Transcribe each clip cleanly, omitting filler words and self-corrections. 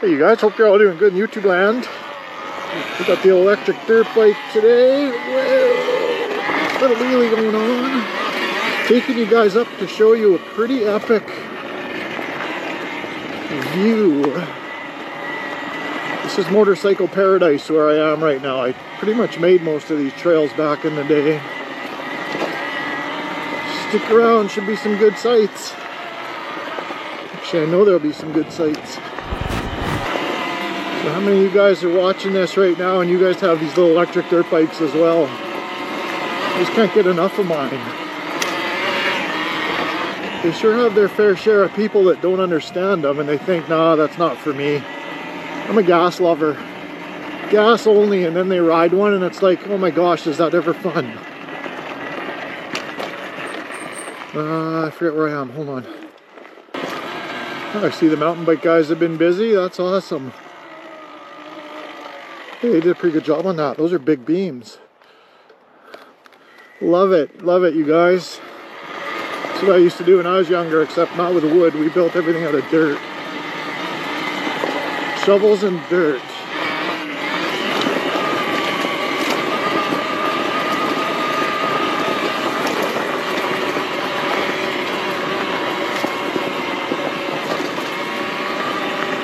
Hey you guys, hope you're all doing good in YouTube land. We got the electric dirt bike today. Whoa, little wheelie going on. Taking you guys up to show you a pretty epic view. This is Motorcycle Paradise where I am right now. I pretty much made most of these trails back in the day. Stick around, should be some good sights. Actually, I know there'll be some good sights. So how many of you guys are watching this right now and you guys have these little electric dirt bikes as well? I just can't get enough of mine. They sure have their fair share of people that don't understand them and they think, nah, that's not for me. I'm a gas lover. Gas only, and then they ride one and it's like, oh my gosh, is that ever fun? I forget where I am, hold on. Oh, I see the mountain bike guys have been busy, that's awesome. Hey, they did a pretty good job on that. Those are big beams. Love it, you guys. That's what I used to do when I was younger, except not with wood. We built everything out of dirt. Shovels and dirt.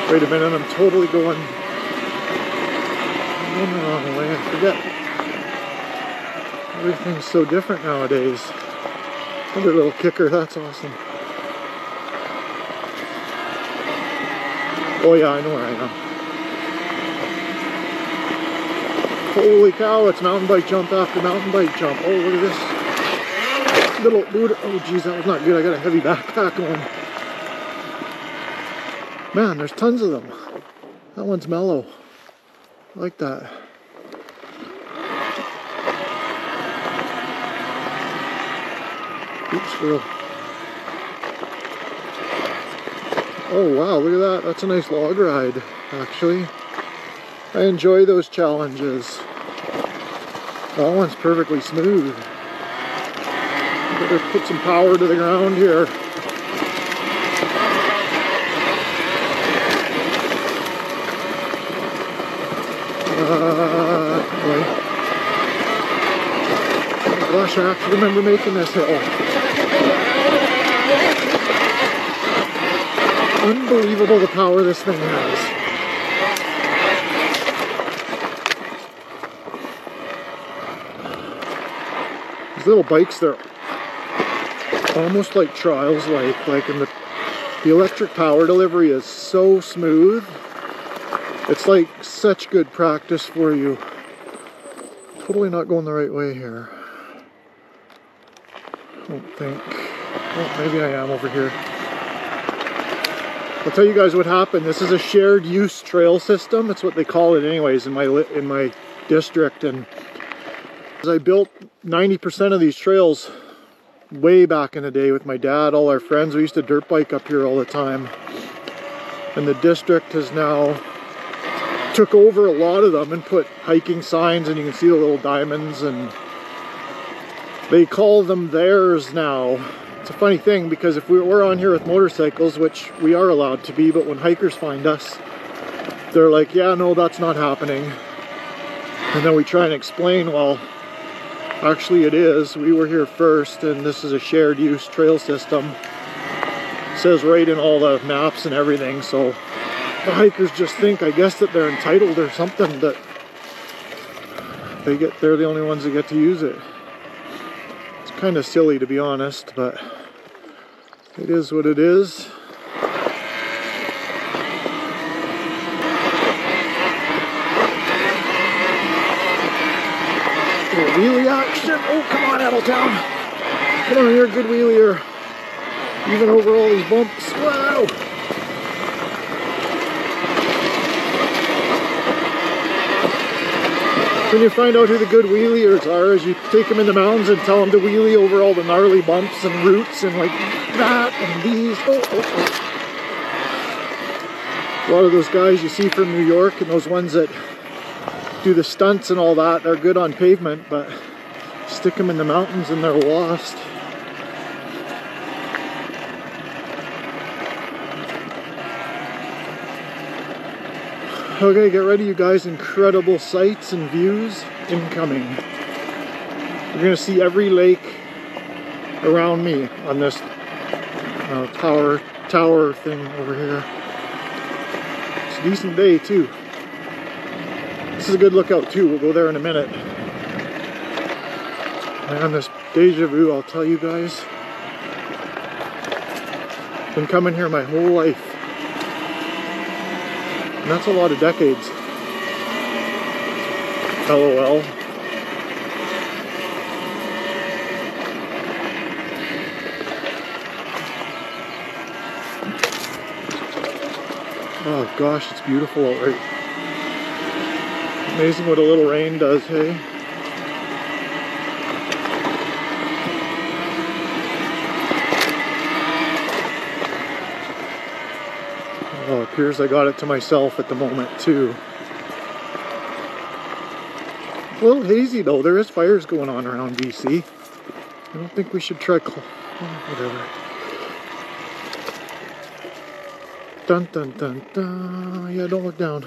Wait a minute, I'm totally going the wrong way. I forget. Everything's so different nowadays. Another little kicker, that's awesome. Oh yeah, I know where I am. Holy cow, it's mountain bike jump after mountain bike jump. Oh, look at this. Little boot. Oh geez, that was not good. I got a heavy backpack on. Man, there's tons of them. That one's mellow. I like that. Oops, squirrel. Oh wow, look at that. That's a nice log ride, actually. I enjoy those challenges. That one's perfectly smooth. Better put some power to the ground here. Boy. Oh gosh, I actually remember making this hill. Unbelievable the power this thing has. These little bikes, they're almost like trials, and the electric power delivery is so smooth. It's like such good practice for you. Totally not going the right way here. I don't think. Oh, maybe I am over here. I'll tell you guys what happened. This is a shared use trail system. That's what they call it anyways in my district. And as I built 90% of these trails way back in the day with my dad, all our friends, we used to dirt bike up here all the time. And the district has now took over a lot of them and put hiking signs, and you can see the little diamonds, and they call them theirs now. It's a funny thing because if we're on here with motorcycles, which we are allowed to be, but when hikers find us, they're like, yeah, no, that's not happening. And then we try and explain, well, actually it is. We were here first, and this is a shared use trail system. It says right in all the maps and everything, so the hikers just think, I guess, that they're entitled or something, that they're the only ones that get to use it. It's kind of silly, to be honest, but it is what it is. Little wheelie action. Oh, come on, Addeltown. Come on, you're a good wheelier. Even over all these bumps. Wow. When you find out who the good wheeliers are, is you take them in the mountains and tell them to wheelie over all the gnarly bumps and roots and like that and these. A lot of those guys you see from New York and those ones that do the stunts and all that, they're good on pavement, but stick them in the mountains and they're lost. Okay, get ready you guys, incredible sights and views incoming. You're gonna see every lake around me on this tower thing over here. It's a decent day too. This is a good lookout too, we'll go there in a minute. Man, this deja vu, I'll tell you guys. Been coming here my whole life. And that's a lot of decades. LOL. Oh gosh, it's beautiful out there. Amazing what a little rain does, hey? Oh, it appears I got it to myself at the moment too. A little hazy though, there is fires going on around BC. I don't think we should try, whatever. Dun dun dun dun, yeah, don't look down.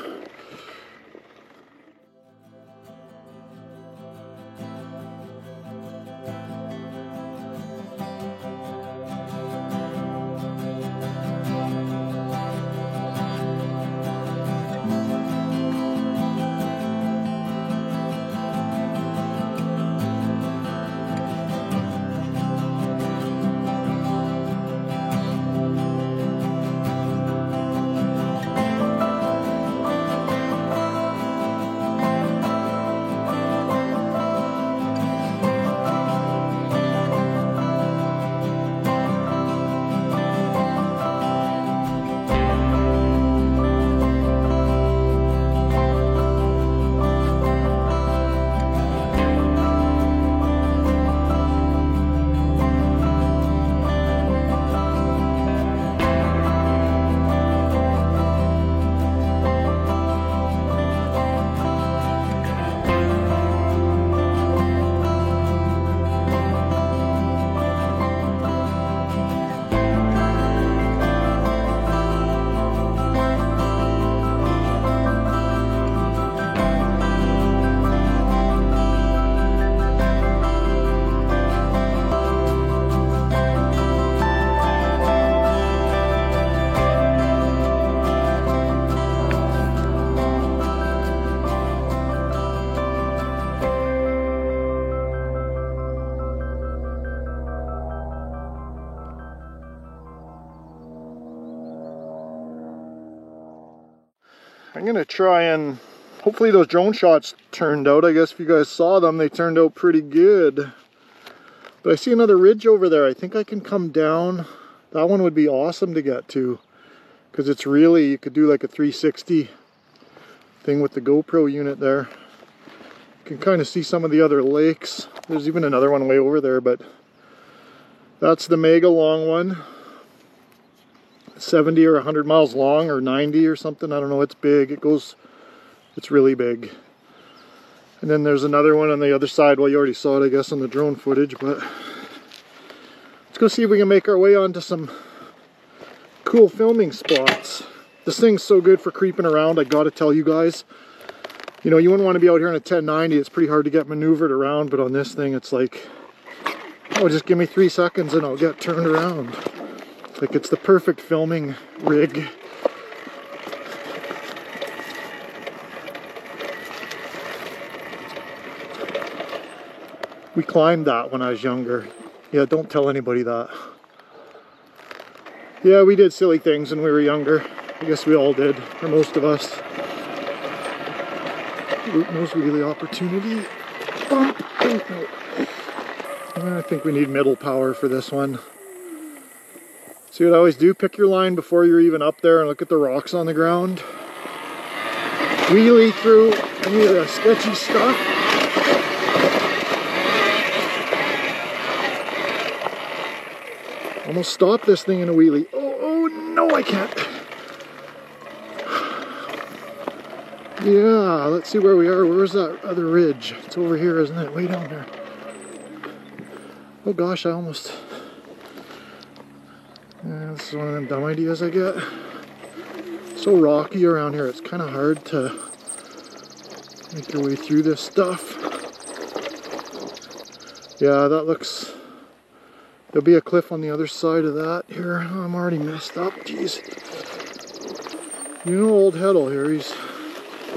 I'm gonna try and hopefully those drone shots turned out. I guess if you guys saw them, they turned out pretty good. But I see another ridge over there. I think I can come down. That one would be awesome to get to, because it's really, you could do like a 360 thing with the GoPro unit there. You can kind of see some of the other lakes. There's even another one way over there, but that's the mega long one. 70 or 100 miles long, or 90 or something, I don't know. It's big, it's really big. And then there's another one on the other side. Well, you already saw it, I guess, on the drone footage, but let's go see if we can make our way onto some cool filming spots. This thing's so good for creeping around, I gotta tell you guys. You know, you wouldn't want to be out here in a 1090, it's pretty hard to get maneuvered around, but on this thing it's like, oh, just give me 3 seconds and I'll get turned around. Like, it's the perfect filming rig. We climbed that when I was younger. Yeah, don't tell anybody that. Yeah, we did silly things when we were younger. I guess we all did, or most of us. Root nose wheelie opportunity. Bump. I think we need middle power for this one. See what I always do? Pick your line before you're even up there and look at the rocks on the ground. Wheelie through any of the sketchy stuff. Almost stopped this thing in a wheelie. Oh no, I can't. Yeah, let's see where we are. Where's that other ridge? It's over here, isn't it? Way down there. Oh gosh, I almost... Yeah, this is one of them dumb ideas I get. so rocky around here, it's kind of hard to make your way through this stuff. Yeah, that looks... There'll be a cliff on the other side of that here. Oh, I'm already messed up, jeez. You know old Heddle here, he's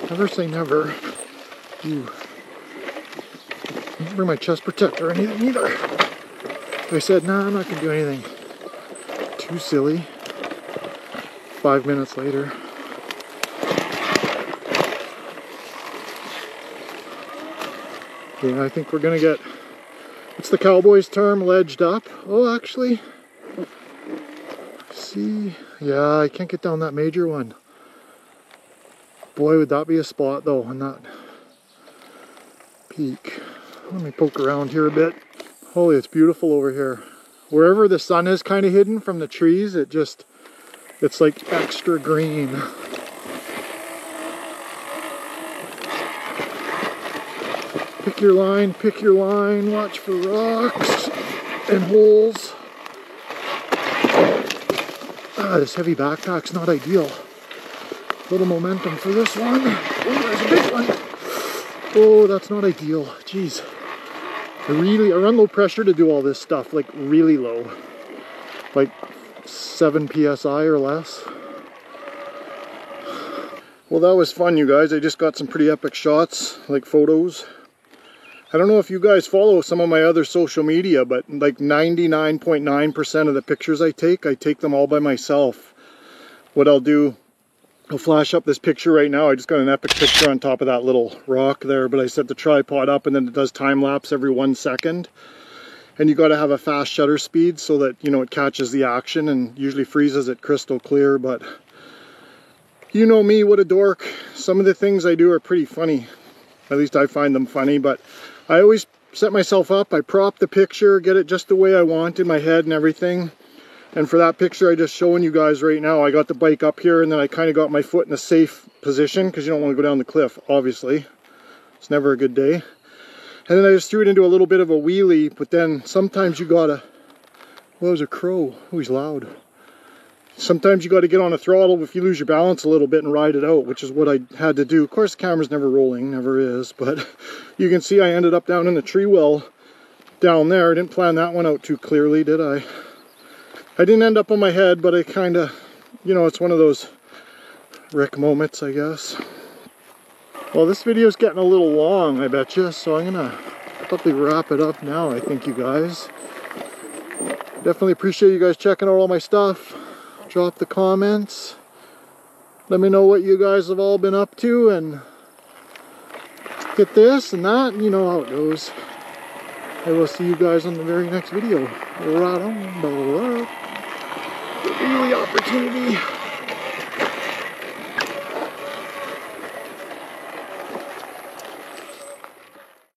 never say never. Ooh. Didn't bring my chest protector or anything either. I said, nah, I'm not gonna do anything. Too silly. 5 minutes later. Yeah, I think we're gonna get, what's the cowboys term, ledged up? Oh, actually, see, yeah, I can't get down that major one. Boy, would that be a spot though on that peak. Let me poke around here a bit. Holy, it's beautiful over here. Wherever the sun is kind of hidden from the trees, it's like extra green. Pick your line, watch for rocks and holes. Ah, this heavy backpack's not ideal. Little momentum for this one. Oh, there's a big one. Oh, that's not ideal. Jeez. I run low pressure to do all this stuff, like really low. Like 7 PSI or less. Well, that was fun, you guys. I just got some pretty epic shots, like photos. I don't know if you guys follow some of my other social media, but like 99.9% of the pictures I take them all by myself. What I'll do, I'll flash up this picture right now. I just got an epic picture on top of that little rock there, but I set the tripod up and then it does time lapse every 1 second. And you got to have a fast shutter speed so that, you know, it catches the action and usually freezes it crystal clear. But you know me, what a dork. Some of the things I do are pretty funny. At least I find them funny, but I always set myself up. I prop the picture, get it just the way I want in my head and everything. And for that picture I just showing you guys right now, I got the bike up here and then I kind of got my foot in a safe position because you don't want to go down the cliff, obviously. It's never a good day. And then I just threw it into a little bit of a wheelie, but then sometimes you gotta... Well, there's a crow. Oh, he's loud. Sometimes you got to get on a throttle if you lose your balance a little bit and ride it out, which is what I had to do. Of course, the camera's never rolling, never is, but you can see I ended up down in the tree well down there. I didn't plan that one out too clearly, did I? I didn't end up on my head, but I kind of, you know, it's one of those Rick moments, I guess. Well, this video's getting a little long, I bet you, so I'm gonna probably wrap it up now, I think, you guys. Definitely appreciate you guys checking out all my stuff. Drop the comments. Let me know what you guys have all been up to and get this and that, and you know how it goes. I will see you guys on the very next video. Right on. Blah, blah, blah. Really opportunity.